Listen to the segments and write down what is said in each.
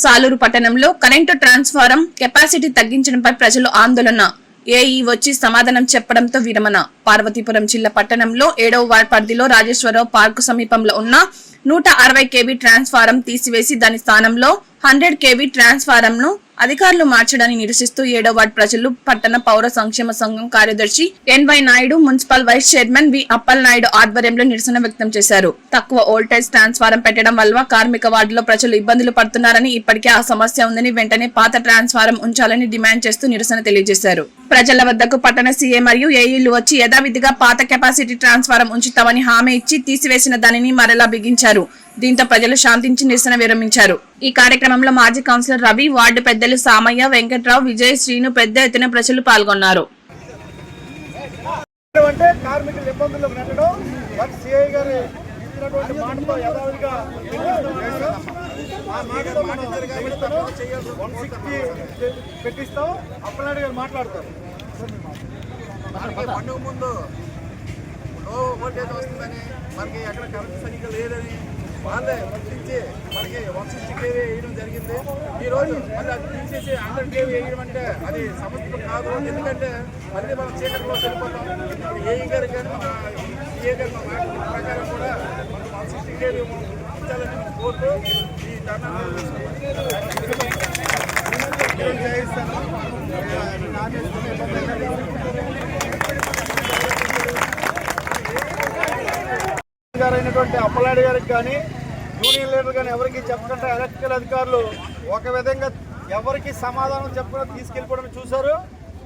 సాలూరు పట్టణంలో current transformer capacity తగ్గించడంపై ప్రజలు ఆందోళన. ఏఈ వచ్చి సమాధానం చెప్పడంతో విరమణ. పార్వతీపురం జిల్లా పట్టణంలో 7వ వార్డు పరిధిలో రాజేశ్వరరావు పార్కు సమీపంలో ఉన్న 160 kV ట్రాన్స్ఫారం తీసివేసి దాని స్థానంలో 100 kV ట్రాన్స్ఫారం ను అధికారులు మార్చడాన్ని నిరసిస్తూ 7వ వార్డు ప్రజలు పట్టణ పౌర సంక్షేమ సంఘం కార్యదర్శి NY Naidu, municipal vice chairman V Appal Naidu ఆధ్వర్యంలో నిరసన వ్యక్తం చేశారు. తక్కువ వోల్టేజ్ ట్రాన్స్ఫారం పెట్టడం వల్ల కార్మిక వార్డులో ప్రజలు ఇబ్బందులు పడుతున్నారని, ఇప్పటికే ఆ సమస్య ఉందని, వెంటనే పాత ట్రాన్స్ఫారం ఉంచాలని డిమాండ్ చేస్తూ నిరసన తెలియజేశారు. ప్రజల వద్దకు పట్టణ సీఏ మరియు ఏఈలు వచ్చి యథావిధిగా పాత కెపాసిటీ ట్రాన్స్ఫారం ఉంచుతామని హామీ ఇచ్చి తీసివేసిన దానిని మరలా బిగించారు. దీంతో ప్రజలు శాంతించి నిరసన విరమించారు. ఈ కార్యక్రమంలో మాజీ కౌన్సిలర్ రవి, వార్డు పెద్దలు సామయ్య, వెంకట్రావు, విజయ్, శ్రీను పెద్ద ఎత్తున ప్రజలు పాల్గొన్నారు. పండుగ ముందు లో వోల్టేజ్ వస్తుందని, మనకి ఎక్కడ కరెంట్ సరిగ్గా లేదని వాళ్ళే వర్తించి మనకి 160 kV వేయడం జరిగింది. ఈరోజు మళ్ళీ అది తీసేసి 100 kV వేయడం అంటే అది సమస్య కాదు. ఎందుకంటే మళ్ళీ మనం చీకటిలో వెళ్ళిపోతాం. ఏఈ గారు కానీ మన ఏ గారి ప్రకారం కూడా మనం 160 kV ఇచ్చాలని కోరుతూ ఈ ధర్నా గారైనటువంటి అప్పలాడి గారికి కానీ, యూనియన్ లీడర్ కానీ ఎవరికి చెప్పకుండా ఎలక్ట్రికల్ అధికారులు ఒక విధంగా ఎవరికి సమాధానం చెప్పకుండా తీసుకెళ్ళిపోవడం చూశారు.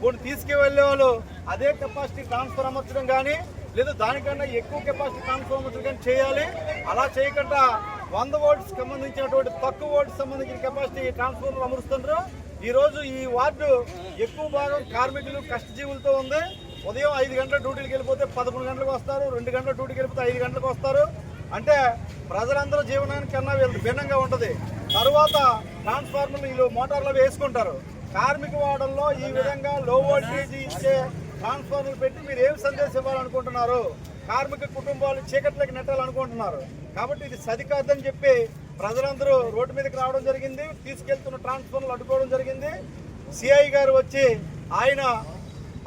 కొన్ని తీసుకువెళ్ళే వాళ్ళు అదే కెపాసిటీ ట్రాన్స్ఫర్ అమర్చడం కానీ, లేదా దానికన్నా ఎక్కువ కెపాసిటీ ట్రాన్స్ఫర్ అమర్చడం కానీ చేయాలి. అలా చేయకుండా 100 volts సంబంధించినటువంటి తక్కువ వోల్ట్స్ సంబంధించిన కెపాసిటీ ట్రాన్స్ఫార్మర్ అమరుస్తున్నారు. ఈరోజు ఈ వార్డు ఎక్కువ భాగం కార్మికులు, కష్టజీవులతో ఉంది. ఉదయం 5 గంటల డ్యూటీకి వెళ్ళిపోతే 11 గంటలకు వస్తారు, 2 గంటల డ్యూటీకి వెళ్ళిపోతే 5 గంటలకు వస్తారు. అంటే ప్రజలందరూ జీవనానికి కన్నా వీళ్ళు భిన్నంగా ఉంటుంది. తర్వాత ట్రాన్స్ఫార్మర్లు వీళ్ళు మోటార్లు వేసుకుంటారు. కార్మిక వాడల్లో ఈ విధంగా లో వోల్టేజ్ ఇచ్చే ట్రాన్స్ఫార్మర్లు పెట్టి మీరు ఏం సందేశం ఇవ్వాలనుకుంటున్నారు? కార్మిక కుటుంబాలు చీకట్లకి నెట్టాలనుకుంటున్నారు. కాబట్టి ఇది సరికాదని చెప్పి ప్రజలందరూ రోడ్డు మీదకి రావడం జరిగింది. తీసుకెళ్తున్న ట్రాన్స్ఫార్మర్లు అడ్డుకోవడం జరిగింది. సిఐ గారు వచ్చి ఆయన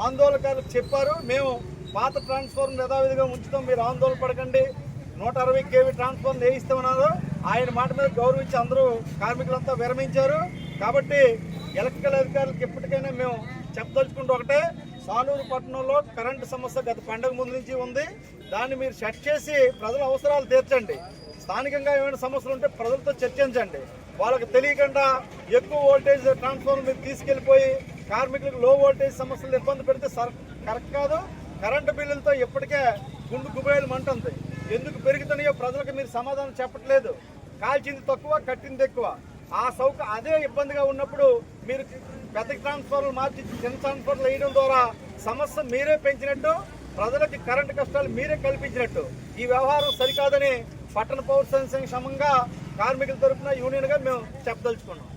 ఆందోళనకారులకు చెప్పారు, మేము పాత ట్రాన్స్ఫార్మర్ యథావిధిగా ఉంచుతాం, మీరు ఆందోళన పడకండి, 160 kV ట్రాన్స్ఫార్మర్ వేయిస్తామన్నారు. ఆయన మాట మీద గౌరవించి అందరూ కార్మికులంతా విరమించారు. కాబట్టి ఎలక్ట్రికల్ అధికారులకు ఎప్పటికైనా మేము చెప్పదలుచుకుంటూ ఒకటే, సాలూరు పట్టణంలో కరెంటు సమస్య గత పండుగ ముందు నుంచి ఉంది. దాన్ని మీరు సెట్ చేసి ప్రజల అవసరాలు తీర్చండి. స్థానికంగా ఏమైనా సమస్యలు ఉంటే ప్రజలతో చర్చించండి. వాళ్ళకి తెలియకుండా ఎక్కువ వోల్టేజ్ ట్రాన్స్ఫార్మర్ మీరు తీసుకెళ్ళిపోయి కార్మికులకు లో వోల్టేజ్ సమస్యలు ఇబ్బంది పెడితే కరెక్ట్ కాదు. కరెంటు బిల్లులతో ఇప్పటికే గుండు గుబేలు మంటుంది. ఎందుకు పెరుగుతున్నాయో ప్రజలకు మీరు సమాధానం చెప్పట్లేదు. కాల్చింది తక్కువ, కట్టింది ఎక్కువ. అదే ఇబ్బందిగా ఉన్నప్పుడు మీరు పెద్ద ట్రాన్స్ఫార్మర్లు మార్చి చిన్న ట్రాన్స్ఫార్మర్లు వేయడం ద్వారా సమస్య మీరే పెంచినట్టు, ప్రజలకి కరెంటు కష్టాలు మీరే కల్పించినట్టు. ఈ వ్యవహారం సరికాదని పట్టణ పౌర సంఘంగా కార్మికుల తరఫున యూనియన్గా మేము చెప్పదలుచుకున్నాం.